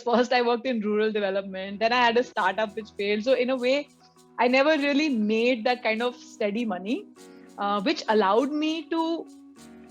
first I worked in rural development, then I had a startup which failed. So in a way, I never really made that kind of steady money, which allowed me to,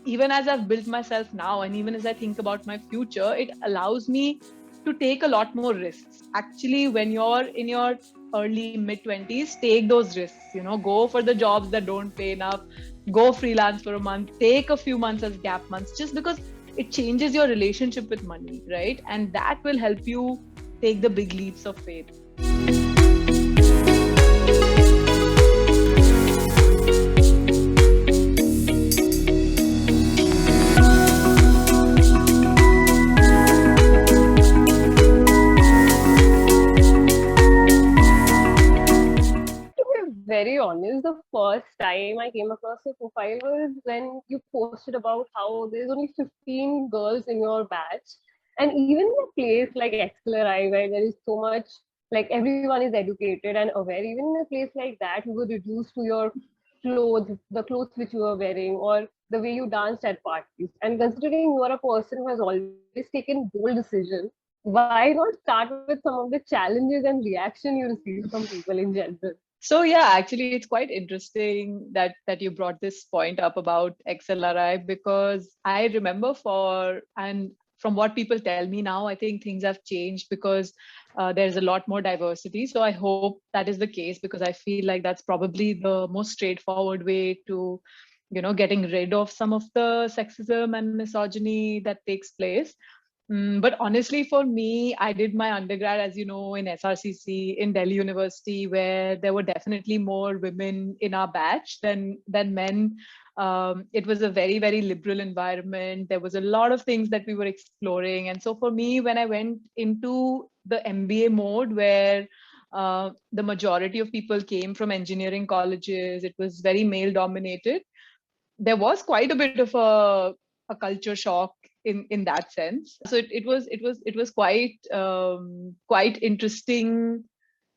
even as I've built myself now, and even as I think about my future, it allows me to take a lot more risks. Actually, when you're in your early mid 20s, take those risks, go for the jobs that don't pay enough, go freelance for a month, take a few months as gap months, just because it changes your relationship with money, right? And that will help you take the big leaps of faith. Very honest, the first time I came across your profile was when you posted about how there's only 15 girls in your batch. And even in a place like XLRI, where there is so much, like everyone is educated and aware, even in a place like that, you were reduced to your clothes, the clothes which you were wearing, or the way you danced at parties. And considering you are a person who has always taken bold decisions, why not start with some of the challenges and reaction you receive from people in general? So yeah, actually, it's quite interesting that you brought this point up about XLRI, because I remember and from what people tell me now, I think things have changed because there's a lot more diversity. So I hope that is the case, because I feel like that's probably the most straightforward way to, getting rid of some of the sexism and misogyny that takes place. But honestly, for me, I did my undergrad, as you know, in SRCC in Delhi University, where there were definitely more women in our batch than men. It was a very, very liberal environment. There was a lot of things that we were exploring. And so for me, when I went into the MBA mode, where the majority of people came from engineering colleges, it was very male dominated. There was quite a bit of a culture shock in that sense. So it was quite interesting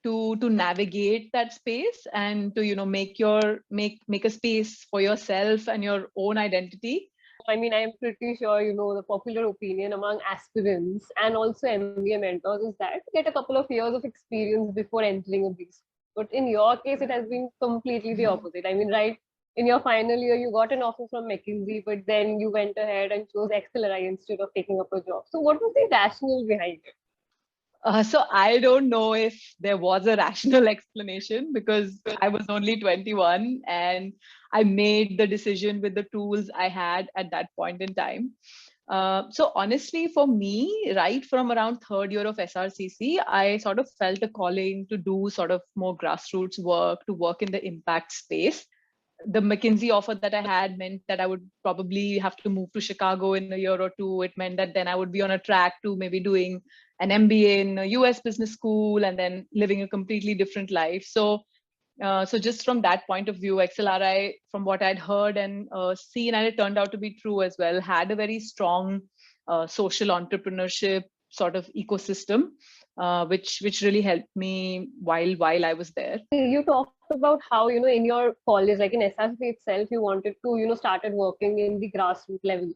to navigate that space, and to make a space for yourself and your own identity. I mean, I'm pretty sure you know the popular opinion among aspirants and also MBA mentors is that get a couple of years of experience before entering a big school. But in your case, it has been completely the opposite. I mean, right in your final year, you got an offer from McKinsey, but then you went ahead and chose XLRI instead of taking up a job. So, what was the rationale behind it? So I don't know if there was a rational explanation, because I was only 21 and I made the decision with the tools I had at that point in time. So honestly, for me, right from around third year of SRCC, I sort of felt a calling to do sort of more grassroots work, to work in the impact space. The McKinsey offer that I had meant that I would probably have to move to Chicago in a year or two. It meant that then I would be on a track to maybe doing an MBA in a US business school and then living a completely different life. So just from that point of view, XLRI, from what I'd heard and seen, and it turned out to be true as well, had a very strong social entrepreneurship sort of ecosystem, which really helped me while I was there. You talked about how you know in your college, like in SRC itself, you wanted to started working in the grassroots levels.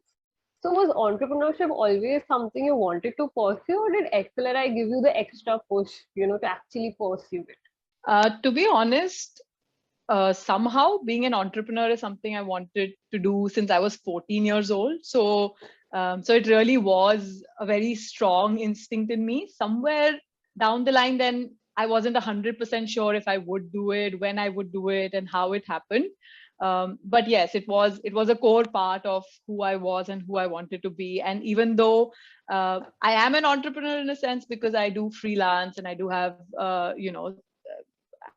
So was entrepreneurship always something you wanted to pursue, or did XLRI give you the extra push, to actually pursue it? To be honest, somehow being an entrepreneur is something I wanted to do since I was 14 years old. So it really was a very strong instinct in me. Somewhere down the line, then I wasn't 100% sure if I would do it, when I would do it, and how it happened. But yes, it was a core part of who I was and who I wanted to be. And even though I am an entrepreneur in a sense, because I do freelance and I do have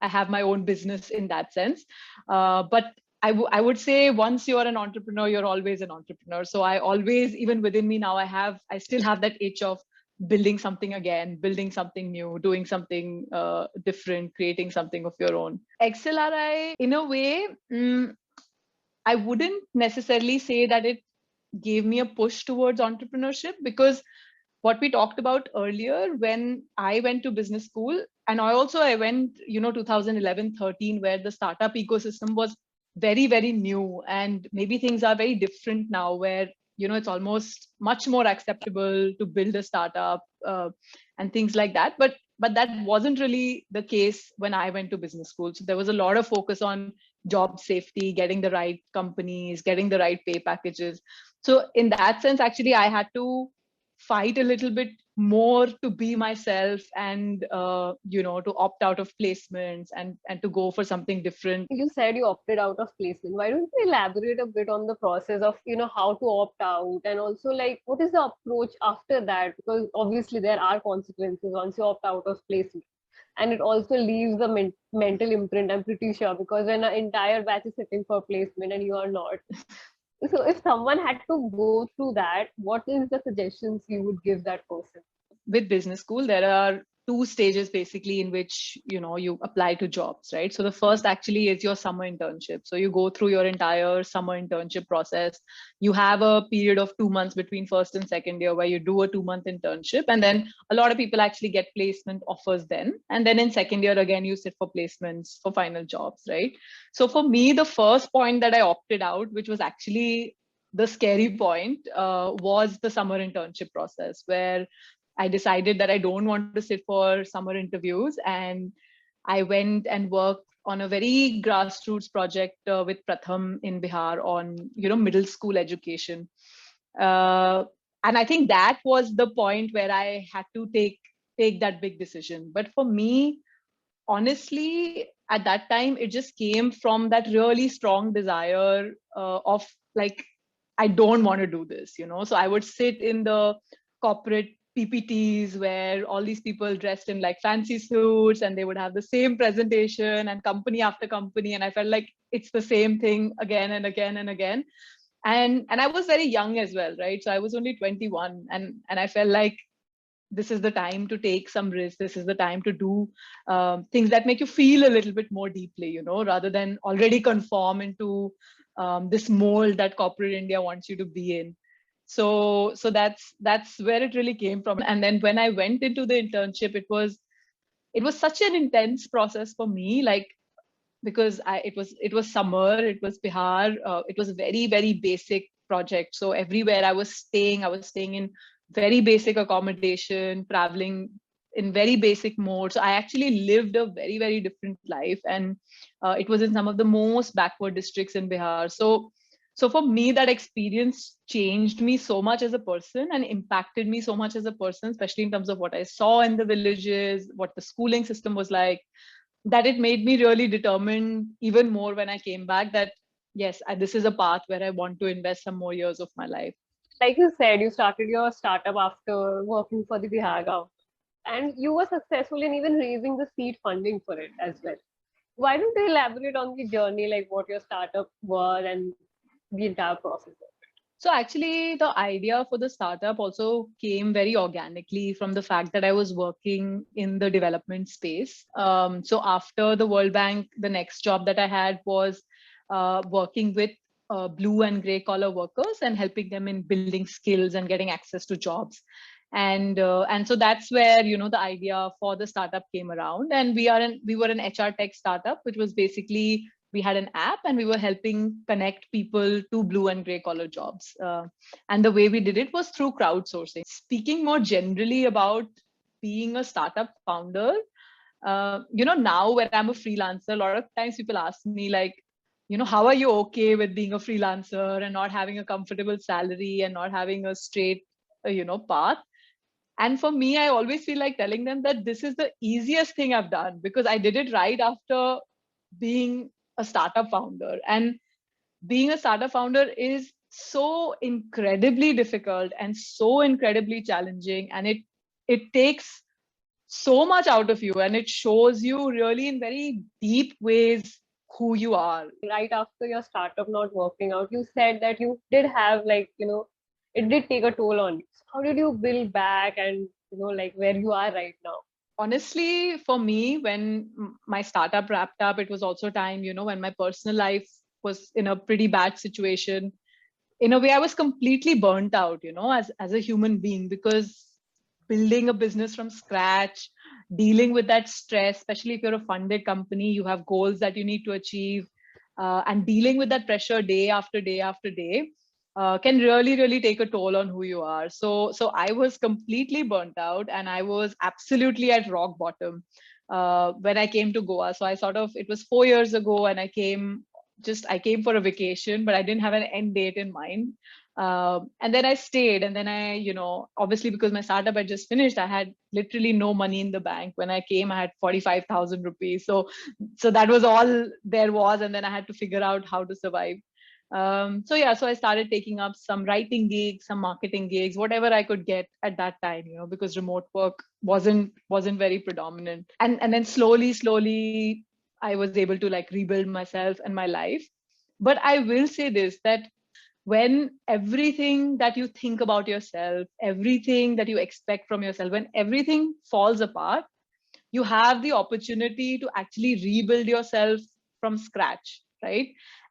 I have my own business in that sense. But I would say once you're an entrepreneur, you're always an entrepreneur. So I always, even within me now, I still have that itch of building something again, building something new, doing something different, creating something of your own. XLRI, in a way, I wouldn't necessarily say that it gave me a push towards entrepreneurship, because what we talked about earlier, when I went to business school, and I went 2011 13, where the startup ecosystem was very, very new, and maybe things are very different now, where it's almost much more acceptable to build a startup and things like that. But that wasn't really the case when I went to business school. So there was a lot of focus on job safety, getting the right companies, getting the right pay packages. So in that sense, actually, I had to fight a little bit more to be myself, and to opt out of placements, and to go for something different. You said you opted out of placement. Why don't you elaborate a bit on the process of, how to opt out, and also like what is the approach after that? Because obviously there are consequences once you opt out of placement. And it also leaves a mental imprint, I'm pretty sure, because when an entire batch is sitting for placement and you are not. So if someone had to go through that, what is the suggestions you would give that person? With business school, there are two stages basically in which you apply to jobs, right? So the first actually is your summer internship. So you go through your entire summer internship process. You have a period of 2 months between first and second year where you do a 2-month internship, and then a lot of people actually get placement offers then. And then in second year again, you sit for placements for final jobs, right? So for me, the first point that I opted out, which was actually the scary point, was the summer internship process, where I decided that I don't want to sit for summer interviews, and I went and worked on a very grassroots project with Pratham in Bihar on middle school education, and I think that was the point where I had to take that big decision. But for me, honestly, at that time, it just came from that really strong desire of like, I don't want to do this. So I would sit in the corporate PPTs where all these people dressed in like fancy suits, and they would have the same presentation and company after company, and I felt like it's the same thing again and again and again. And I was very young as well, right? So I was only 21, and I felt like this is the time to take some risk. This is the time to do things that make you feel a little bit more deeply, rather than already conform into this mold that corporate India wants you to be in. So that's where it really came from. And then when I went into the internship, it was such an intense process for me, like, because it was summer, it was Bihar, it was a very, very basic project. So everywhere I was staying in very basic accommodation, traveling in very basic mode. So I actually lived a very, very different life, and it was in some of the most backward districts in Bihar. So for me, that experience changed me so much as a person and impacted me so much as a person, especially in terms of what I saw in the villages, what the schooling system was like, that it made me really determined even more when I came back that, yes, this is a path where I want to invest some more years of my life. Like you said, you started your startup after working for the Bihar government, and you were successful in even raising the seed funding for it as well. Why don't you elaborate on the journey, like what your startup was and the entire process? So actually, the idea for the startup also came very organically from the fact that I was working in the development space. So after the World Bank, the next job that I had was working with blue and gray collar workers and helping them in building skills and getting access to jobs. And so that's where the idea for the startup came around. And we were an HR tech startup, which was basically, we had an app and we were helping connect people to blue and gray collar jobs. And the way we did it was through crowdsourcing. Speaking more generally about being a startup founder, now when I'm a freelancer, a lot of times people ask me like, how are you okay with being a freelancer and not having a comfortable salary and not having a straight, path? And for me, I always feel like telling them that this is the easiest thing I've done, because I did it right after being a startup founder. And being a startup founder is so incredibly difficult and so incredibly challenging, and it takes so much out of you, and it shows you really in very deep ways who you are. Right after your startup not working out, you said that you did have like, it did take a toll on you. So how did you build back and, like where you are right now? Honestly, for me, when my startup wrapped up, it was also time, when my personal life was in a pretty bad situation. In a way, I was completely burnt out, as a human being, because building a business from scratch, dealing with that stress, especially if you're a funded company, you have goals that you need to achieve, and dealing with that pressure day after day after day. can really, really take a toll on who you are. So I was completely burnt out, and I was absolutely at rock bottom when I came to Goa. So I sort of, it was 4 years ago, and I came for a vacation, but I didn't have an end date in mind. And then I stayed, and then obviously because my startup had just finished, I had literally no money in the bank. When I came, I had 45,000 rupees. So that was all there was, and then I had to figure out how to survive. So I started taking up some writing gigs, some marketing gigs, whatever I could get at that time, because remote work wasn't very predominant. And then slowly I was able to like rebuild myself and my life. But I will say this, that when everything that you think about yourself, everything that you expect from yourself, when everything falls apart, you have the opportunity to actually rebuild yourself from scratch, right?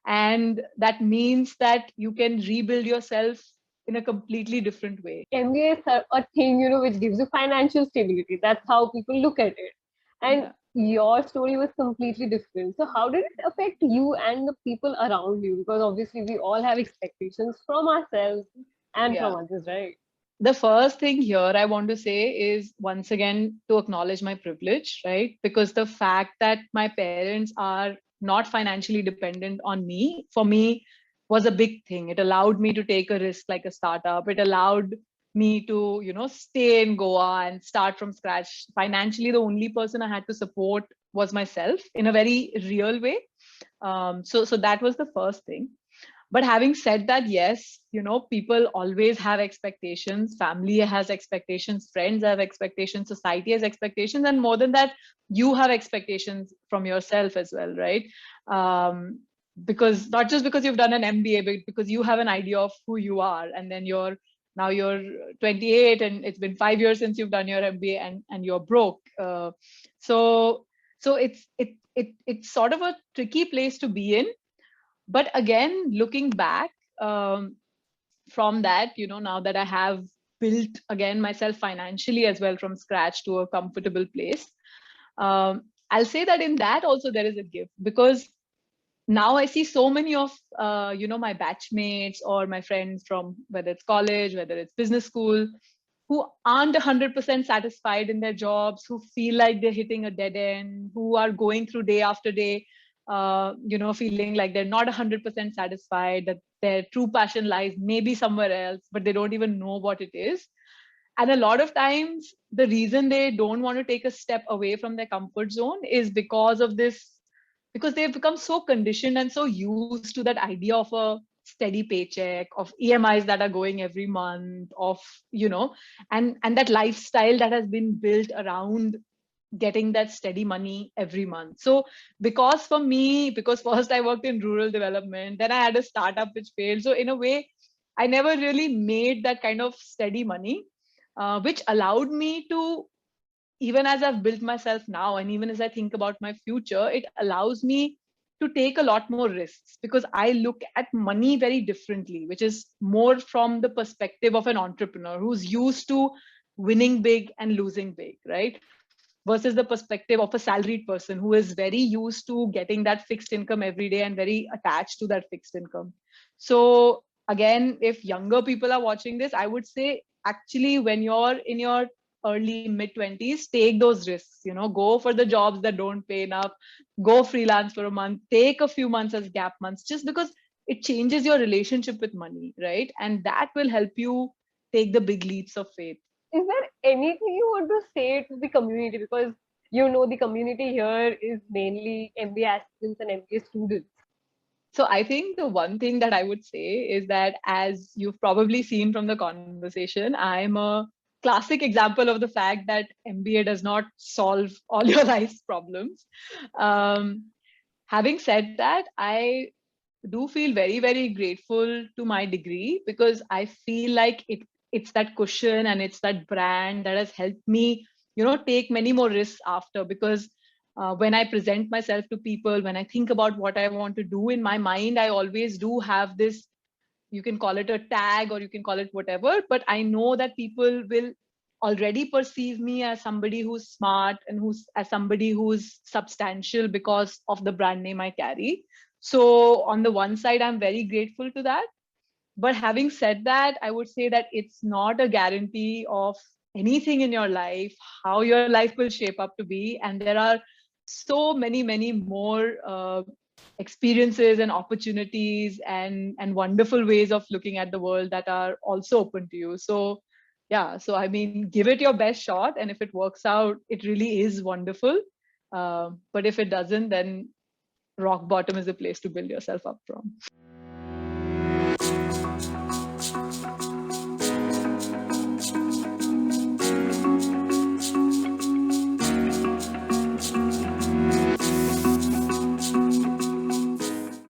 And that means that you can rebuild yourself in a completely different way. MBA is a thing, which gives you financial stability. That's how people look at it. And Yeah. your story was completely different. So how did it affect you and the people around you? Because obviously we all have expectations from ourselves and from Yeah. others, right? The first thing here I want to say is, once again, to acknowledge my privilege, right? Because the fact that my parents are not financially dependent on me, for me, was a big thing. It allowed me to take a risk like a startup. It allowed me to, stay in Goa and start from scratch. Financially, the only person I had to support was myself in a very real way. So that was the first thing. But having said that, yes, people always have expectations. Family has expectations, friends have expectations, society has expectations, and more than that, you have expectations from yourself as well, right? Because not just because you've done an MBA, but because you have an idea of who you are, and then you're 28, and it's been 5 years since you've done your MBA, and you're broke. So it's sort of a tricky place to be in. But again, looking back, um, from that, now that I have built again myself financially as well from scratch to a comfortable place, I'll say that in that also there is a gift, because now I see so many of my batchmates or my friends from, whether it's college, whether it's business school, who aren't 100% satisfied in their jobs, who feel like they're hitting a dead end, who are going through day after day, feeling like they're not 100% satisfied, that their true passion lies maybe somewhere else, but they don't even know what it is. And a lot of times, the reason they don't want to take a step away from their comfort zone is because of this, because they've become so conditioned and so used to that idea of a steady paycheck, of EMIs that are going every month, of and that lifestyle that has been built around getting that steady money every month. So because for me, because first I worked in rural development, then I had a startup which failed, so in a way I never really made that kind of steady money, which allowed me to, even as I've built myself now, and even as I think about my future, it allows me to take a lot more risks, because I look at money very differently, which is more from the perspective of an entrepreneur who's used to winning big and losing big, right? Versus the perspective of a salaried person who is very used to getting that fixed income every day and very attached to that fixed income. So again, if younger people are watching this, I would say, actually, when you're in your early mid 20s, take those risks, go for the jobs that don't pay enough, go freelance for a month, take a few months as gap months, just because it changes your relationship with money, right? And that will help you take the big leaps of faith. Is there anything you want to say to the community? Because the community here is mainly MBA aspirants and MBA students. So I think the one thing that I would say is that, as you've probably seen from the conversation, I'm a classic example of the fact that MBA does not solve all your life's problems. Um, Having said that, I do feel very, very grateful to my degree, because I feel like it's that cushion and it's that brand that has helped me, take many more risks after. Because when I present myself to people, when I think about what I want to do in my mind, I always do have this, you can call it a tag or you can call it whatever, but I know that people will already perceive me as somebody who's smart and who's as somebody who's substantial because of the brand name I carry. So on the one side, I'm very grateful to that. But having said that, I would say that it's not a guarantee of anything in your life, how your life will shape up to be. And there are so many more experiences and opportunities and wonderful ways of looking at the world that are also open to you. So yeah, so I mean, give it your best shot, and if it works out, it really is wonderful. But if it doesn't, then rock bottom is the place to build yourself up from.